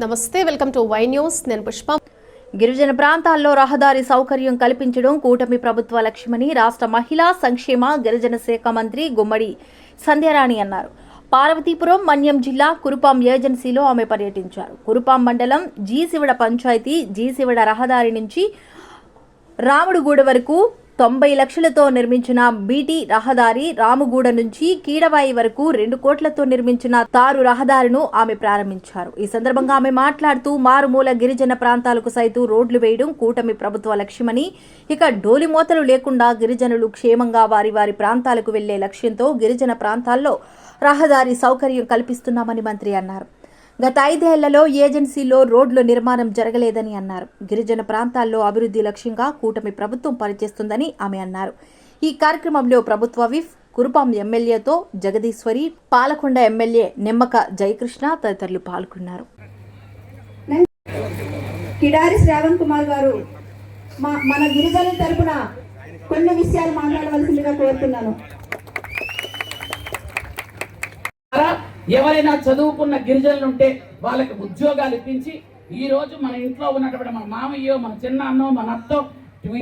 నమస్తే, welcome to Y news. నేను పుష్ప. గిరిజన ప్రాంతాల్లో రహదారి సౌకర్యం కల్పించడం కూటమి ప్రభుత్వ లక్ష్యమని రాష్ట్ర మహిళా సంక్షేమ గిరిజన శాఖ మంత్రి గుమ్మడి సంధ్యారాణి అన్నారు. పార్వతీపురం మన్యం జిల్లా కురుపాం ఏజెన్సీలో ఆమె పర్యటించారు. కురుపాం మండలం జీసివిడ పంచాయతీ జీసివిడ రహదారి నుంచి రాముడుగూడ వరకు 90 లక్షలతో నిర్మించిన బీటీ రహదారి, రాముగూడ నుంచి కీడవాయి వరకు 2 కోట్లతో నిర్మించిన తారు రహదారిను ఆమె ప్రారంభించారు. ఈ సందర్భంగా ఆమె మాట్లాడుతూ మారుమూల గిరిజన ప్రాంతాలకు సైతం రోడ్లు వేయడం కూటమి ప్రభుత్వ లక్ష్యమని, ఇక డోలిమోతలు లేకుండా గిరిజనులు క్షేమంగా వారి వారి ప్రాంతాలకు వెళ్లే లక్ష్యంతో గిరిజన ప్రాంతాల్లో రహదారి సౌకర్యం కల్పిస్తున్నామని మంత్రి అన్నారు. గత 5 ఏళ్లలో ఏజెన్సీలో రోడ్ల నిర్మాణం జరగలేదని అన్నారు. గిరిజన ప్రాంతాల్లో అభివృద్ధి లక్ష్యంగా కూటమి ప్రభుత్వం పనిచేస్తుందని ఆమె అన్నారు. ఈ కార్యక్రమంలో ప్రభుత్వ విప్, కురుపాం ఎమ్మెల్యేతో జగదీశ్వరి, పాలకొండ ఎమ్మెల్యే నిమ్మక జయకృష్ణ తదితరులు పాల్గొన్నారు. కిడారి శ్రావణ్ కుమార్ గారు మన గిరిజనుల తరపున కొన్ని విషయాలు మాట్లాడవలసిందిగా కోరుతున్నాను. ఎవరైనా చదువుకున్న గిరిజనులు ఉంటే వాళ్ళకి ఉద్యోగాలు ఇప్పించి ఈ రోజు మన ఇంట్లో ఉన్నటువంటి మన మామయ్యో, మన చిన్నాన్నో, మన అత్తో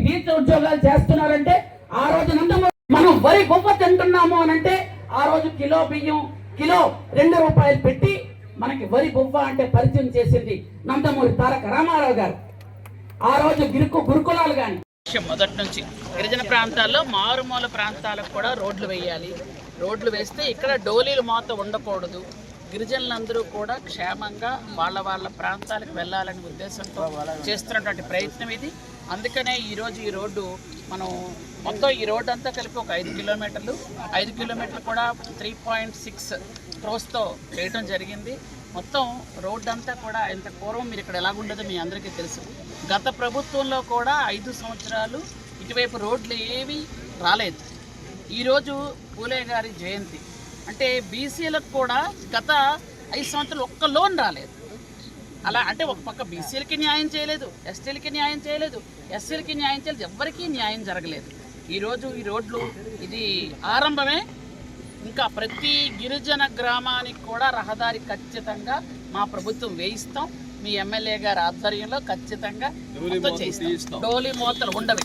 టీచర్ ఉద్యోగాలు చేస్తున్నారంటే ఆ రోజు మనం వరి గొప్ప తింటున్నాము అని అంటే ఆ రోజు కిలో బియ్యం, కిలో 2 రూపాయలు పెట్టి మనకి వరి బొవ్వ అంటే పరిచయం చేసింది నందమూరి తారక రామారావు గారు. ఆ రోజు గురుకులాలు కానీ మొదటి నుంచి గిరిజన ప్రాంతాల్లో మారుమూల ప్రాంతాలకు కూడా రోడ్లు వేయాలి. రోడ్లు వేస్తే ఇక్కడ డోలీలు మాత ఉండకూడదు. గిరిజనులందరూ కూడా క్షేమంగా వాళ్ళ ప్రాంతాలకు వెళ్ళాలనే ఉద్దేశంతో చేస్తున్నటువంటి ప్రయత్నం ఇది. అందుకనే ఈరోజు ఈ రోడ్డు మనం మొత్తం ఈ రోడ్డు అంతా కలిపి ఒక 5 కిలోమీటర్లు, 5 కిలోమీటర్లు కూడా 3.6 క్రోస్తో చేయడం జరిగింది. మొత్తం రోడ్డు అంతా కూడా ఇంత పూర్వం మీరు ఇక్కడ ఎలాగుండదో మీ అందరికీ తెలుసు. గత ప్రభుత్వంలో కూడా 5 సంవత్సరాలు ఇటువైపు రోడ్లు ఏవి రాలేదు. ఈరోజు పూలే గారి జయంతి అంటే బీసీలకు కూడా గత 5 సంవత్సరాలు ఒక్క లోన్ రాలేదు. అలా అంటే ఒక పక్క బీసీలకి న్యాయం చేయలేదు, ఎస్టీలకి న్యాయం చేయలేదు, ఎస్సీలకి న్యాయం చేయలేదు, ఎవరికీ న్యాయం జరగలేదు. ఈరోజు ఈ రోడ్లు ఇది ఆరంభమే. ఇంకా ప్రతి గిరిజన గ్రామానికి కూడా రహదారి ఖచ్చితంగా మా ప్రభుత్వం వేయిస్తాం. మీ ఎమ్మెల్యే గారి ఆధ్వర్యంలో ఖచ్చితంగా చేయిస్తాం. డోలి మోతలు ఉండవు.